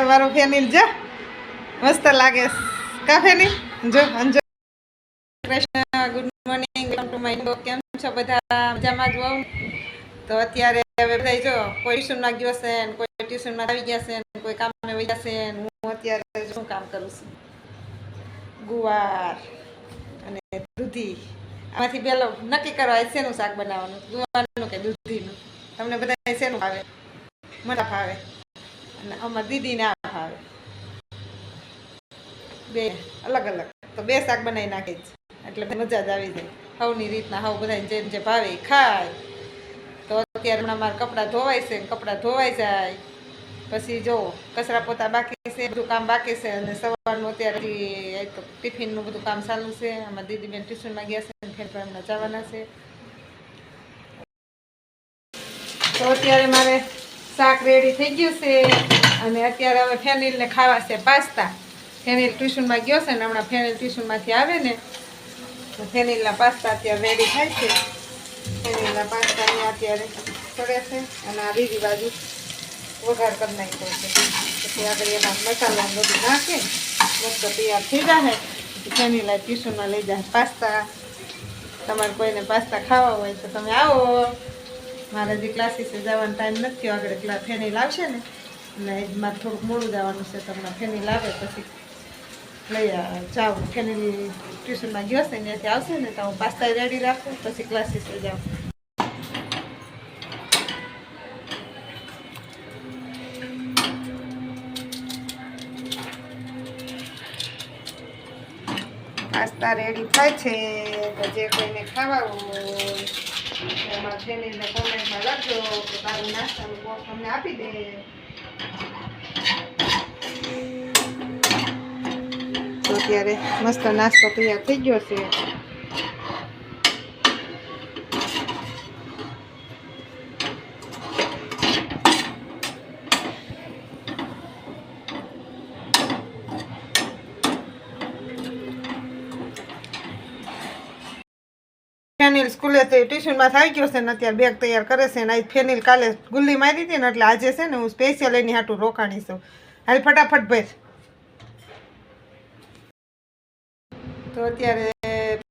મારો ફેનિલ જો મસ્ત લાગે કા ફેનિલ જો અંજો Krishna good morning welcome to my blog. કેમ છો બધા? મજામાં જ હોવ. તો અત્યારે હવે બધા જો કોઈ ટ્યુશનમાં ગયો છે ને કોઈ ટ્યુશનમાં આવી ગયા છે ને કોઈ કામે વહી ગયા છે ને હું અત્યારે શું કામ કરું છું, ગુવાર અને દૂધી. આમાંથી પેલો નક્કી કરવા શેનું શાક બનાવવાનું, ગુવારનું કે દૂધીનું? તમને બધા શેનું ભાવે? મને ભાવે અને અમારી દીદીને આ ભાવે, બે અલગ અલગ. તો બે શાક બનાવી નાખી જ એટલે મજા જ આવી જાય. સૌની રીતના સૌ બધા જેમ જે ભાવે ખાય. તો અત્યારે હમણાં મારા કપડાં ધોવાય છે, કપડાં ધોવાઈ જાય પછી જો કચરા પોતા બાકી છે, બધું કામ બાકી છે. અને સવારનું અત્યારે તો ટિફિનનું બધું કામ ચાલુ છે. અમારા દીદીબેન ટ્યુશનમાં ગયા છે, ફેર એમના જવાના છે. તો અત્યારે મારે શાક રેડી થઈ ગયું છે અને અત્યારે હવે ફેનિલને ખાવા છે પાસ્તા. ફેનિલ ટ્યુશનમાં ગયો છે ને હમણાં ફેનિલ ટ્યુશનમાંથી આવે ને તો ફેનિલના પાસ્તા અત્યારે રેડી થાય છે. ફેનિલના પાસ્તાને અત્યારે ચડે છે અને આ બીજી બાજુ વઘાર કરી નાખ્યો છે. પછી આગળ એમાં મસાલા બધું નાખે મસ્ત તૈયાર થઈ જાય. ફેનિલ ટ્યુશનમાં લઈ જાય પાસ્તા. તમારે કોઈને પાસ્તા ખાવા હોય તો તમે આવો. મારે જે ક્લાસીસે જવાનો ટાઈમ નથી થયો, આગળ ફેનિલ આવશે ને એટલે મારે થોડુંક મોડું જવાનું છે. તમને ફેનિલ આવે પછી લઈ જાઓ. ફેનિલ ટ્યુશનમાં ગયો છે ત્યાંથી આવશે ને તો હું પાસ્તા રેડી રાખું પછી ક્લાસીસે જાઉં. પાસ્તા રેડી થાય છે તો જે કોઈને ખાવા હોય એમાં ફેનિલને કોમેન્ટમાં લખજો કે તારું નાસ્તાનું બોક્સ અમને આપી દે. તો અત્યારે મસ્ત નાસ્તો તૈયાર થઈ ગયો છે. ફેનિલ સ્કૂલેથી ટ્યુશનમાં આવી ગયો છે ને અત્યારે બેગ તૈયાર કરે છે. ને આજ ફેનિલ કાલે ગુલ્લી મારી હતી ને એટલે આજે છે ને હું સ્પેશિયલ એની હાટું રોકાણી છું. હાલ ફટાફટ ભેર. તો અત્યારે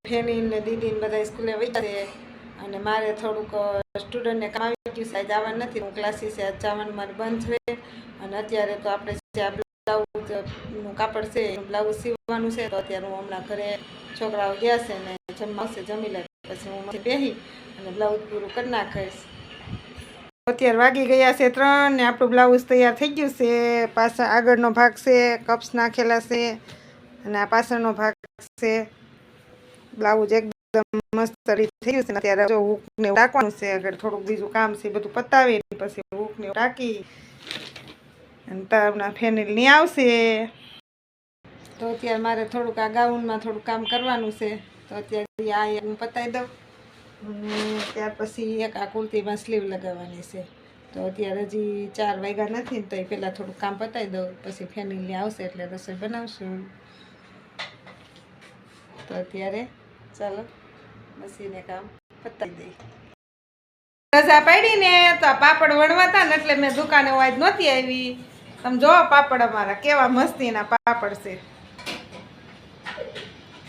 ફેનિલ ને દીદી ને બધા સ્કૂલે વહી છે અને મારે થોડુંક સ્ટુડન્ટને કામ આવી ગયું છે. જવાનું નથી, હું ક્લાસીસે જવાનું મારે બંધ છે. અને અત્યારે તો આપણે જે આ બ્લાઉઝનું કાપડ છે એનું બ્લાઉઝ સીવવાનું છે. તો અત્યારે હું હમણાં ઘરે છોકરાઓ ગયા છે ને જમવા આવશે, જમી લે પછી હું બેસી અને બ્લાઉઝ પૂરું કરી નાખીશ. અત્યારે વાગી ગયા છે 3 ને આપણું બ્લાઉઝ તૈયાર થઈ ગયું છે. પાછળ આગળનો ભાગ છે, કપ્સ નાખેલા છે અને આ પાછળનો ભાગ છે. બ્લાઉઝ એકદમ મસ્ત થઈ ગયું છે. અત્યારે જો હૂકને ટાંકવાનું છે. આગળ થોડુંક બીજું કામ છે બધું પતાવી પછી હૂકને ટાંકી અને તારના ફેનિલ ની આવશે. તો અત્યારે મારે થોડુંક આ ગાઉનમાં થોડુંક કામ કરવાનું છે. તો અત્યારે આ હું પતાવી દઉં અને ત્યાર પછી એક આ કુર્તીમાં સ્લીવ લગાવવાની છે. તો અત્યારે હજી 4 વાગ્યા નથી ને તો એ પહેલાં થોડુંક કામ પતાવી દઉં પછી ફેનિલની આવશે એટલે રસોઈ બનાવશું. તો અત્યારે ચાલો મશીને કામ પતાવી દઈએ. રજા પાડી ને તો આ પાપડ વણવાતા ને એટલે મેં દુકાને આજ નહોતી આવી. તમે જો પાપડ અમારા કેવા મસ્તીના પાપડ છે.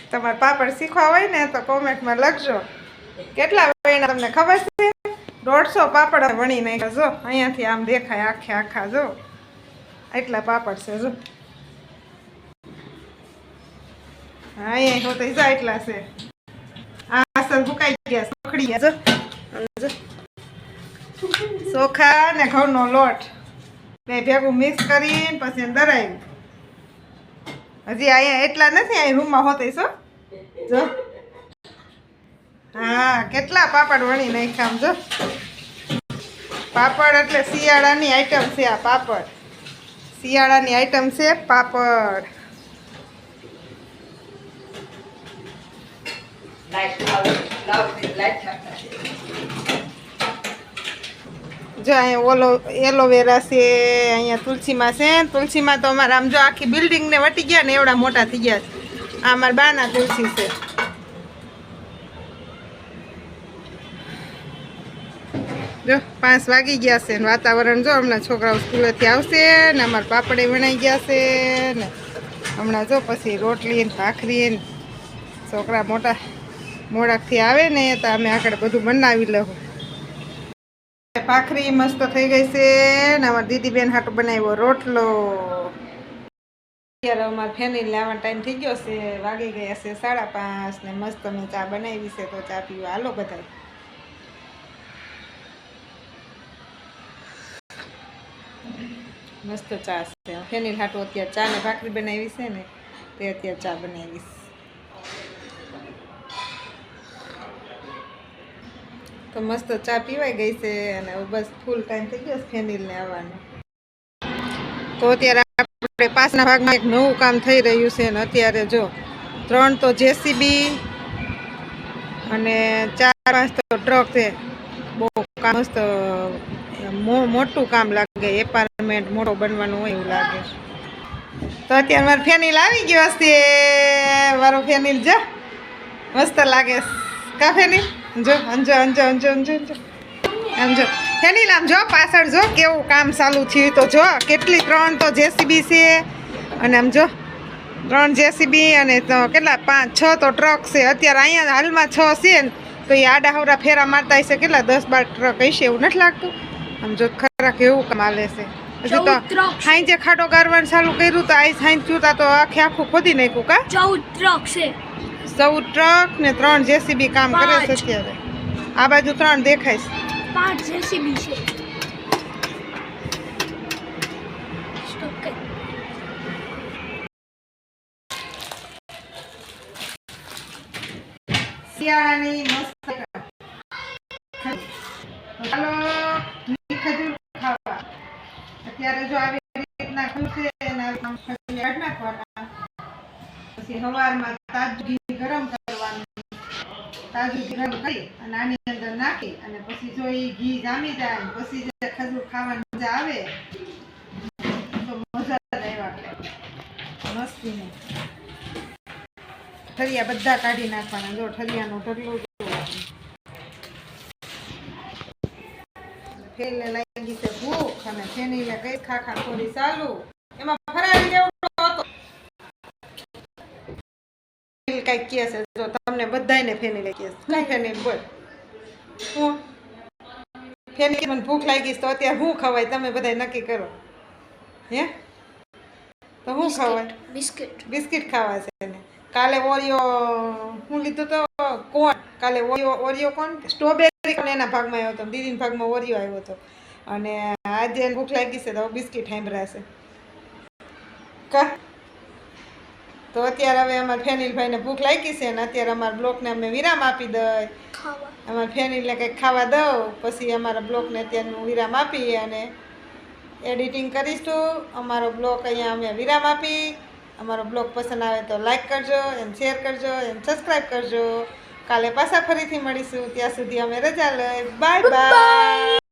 તમારે પાપડ શીખવા હોય ને તો કોમેન્ટમાં લખજો કેટલા વણ્યા તમને ખબર છે? 150 પાપડ વણી નાખ્યા. જો અહીંયાથી આમ દેખાય આખે આખા. જો એટલા પાપડ છે. જો હા અહીંયા તો જા એટલા છે. આ અસલ ફૂકાઈ ગયા, સખડી ગયા. જો ચોખા ને ઘઉંનો લોટ બે ભેગું મિક્સ કરીને પછી દરાવ્યું. હજી અહીંયા એટલા નથી, અહીં રૂમમાં હોતે છો. જો હા કેટલા પાપડ વણી નાખ્યા. આમ જો પાપડ એટલે શિયાળાની આઈટમ છે. આ પાપડ શિયાળાની આઈટમ છે પાપડ. જો અહીંયા એલોવેરા છે, અહીંયા તુલસીમાં છે. તુલસીમાં તો અમારે આમ જો આખી બિલ્ડિંગને વટી ગયા ને એવડા મોટા થઈ ગયા છે. આ અમારા બાના તુલસી છે. જો 5 વાગી ગયા છે ને વાતાવરણ જો હમણાં છોકરાઓ સ્કૂલેથી આવશે ને અમારા પાપડે વણાઈ ગયા છે ને હમણાં જો પછી રોટલી ને ભાખરી ને છોકરા મોડાથી આવે ને તો અમે આગળ બધું બનાવી લઉં. ભાખરી મસ્ત થઈ ગઈ છે ને અમારી દીદી બેન હાટું બનાવ્યો રોટલો. અત્યારે અમારે ફેમિલી લાવવાનો ટાઈમ થઈ ગયો છે, વાગી ગયા છે 5:30 ને મસ્ત મેં ચા બનાવી છે તો ચા પીવા હાલો બધા. મસ્ત ચા છે ફેનિલ હાટું અત્યારે ચા ને ભાખરી બનાવી છે ને તે અત્યારે ચા બનાવીશ. તો મસ્ત ચા પીવાઈ ગઈ છે અને બસ ફૂલ ટાઈમ થઈ ગયો ફેનિલને આવવાનો. તો અત્યારે આપણે પાછના ભાગમાં એક નવું કામ થઈ રહ્યું છે ને અત્યારે જો 3 તો જેસીબી અને 4-5 તો ટ્રક છે. બહુ કામ મસ્ત મોટું કામ લાગે, એપાર્ટમેન્ટ મોટો બનવાનું હોય એવું લાગે. તો અત્યારે મારો ફેનિલ આવી ગયો હશે. મારો ફેનિલ જો મસ્ત લાગે કા ફેનિલ જો અંજો અંજો અંજો અંજો અંજો આમ જો ફેનિલ આમ જો પાછળ જો કેવું કામ ચાલુ થયું. તો જો કેટલી 3 તો જેસીબી છે અને આમ જો 3 જેસીબી અને તો કેટલા 5-6 તો ટ્રક છે. અત્યારે અહીંયા હાલમાં 6 છે ને તો એ આડા હવરા ફેરા મારતા હશે કેટલા 10-12 ટ્રક હશે એવું નથી લાગતું. આમ જો ખરા કેવું કામ હાલે છે. હજુ તો હાઈ ખાડો ગારવાનું ચાલુ કર્યું તો આ સાઈન ચૂતા તો આખું ખોદી નાખ્યું કા. 14 ટ્રક છે. 14 ટ્રક ને 3 જેસીબી કામ કરે છે અત્યારે. આ બાજુ 3 દેખાય છે. 5 જેસીબી છે. શિયાળાની મસ્ત ચાલો ખજૂર ખાવા. અત્યારે જો આવી રીતના ખુશે એના કાઢ નાખવાના. પછી સવારમાં તાજું ઘી ગરમ કરવાનું. તાજું ઘી ગરમ કરી અને આની અંદર નાખી અને પછી જો એ ઘી જામી જાય પછી જે ખજૂર ખાવાની મજા આવે તો મજા જ આવ્યા મસ્તીને. ઠરિયા બધા કાઢી નાખવાના. જો ઠરિયાનો ઢગલો ફેલને લાગી છે ભૂખ અને ફેનીને કઈ ખાખા થોડી ચાલુ એમાં ફરાળી જેવડો હતો. કઈક કહે છે જો તમને બધાયને ફેનીલે કહે છે. કઈ ફેનીલ બોલ હું ફેનીલ મને ભૂખ લાગી તો અત્યારે હું ખવાય તમે બધા નક્કી કરો. હે તો હું ખવાય? બિસ્કિટ ખાવા છે ને. કાલે ઓરિયો હું લીધું તો કોણ કાલે ઓરિયો કોણ સ્ટ્રોબેરી કોણ એના ભાગમાં આવ્યો હતો, દીદીના ભાગમાં ઓરિયો આવ્યો હતો અને આજે ભૂખ લાગી છે તો બિસ્કિટ હાંભળાશે કા. તો અત્યારે હવે અમારા ફેનિલભાઈને ભૂખ લાગી છે ને અત્યારે અમારા બ્લોકને અમે વિરામ આપી દઈ. અમારા ફેનિલને કંઈક ખાવા દઉં પછી અમારા બ્લોકને અત્યારનું વિરામ આપી અને એડિટિંગ કરીશું. અમારો બ્લોક અહીંયા અમે વિરામ આપી. અમારો બ્લોગ પસંદ આવે તો લાઈક કરજો એન્ડ શેર કરજો એન્ડ સબસ્ક્રાઈબ કરજો. કાલે પાછા ફરીથી મળીશું. ત્યાં સુધી અમે રજા લઈ. Bye bye.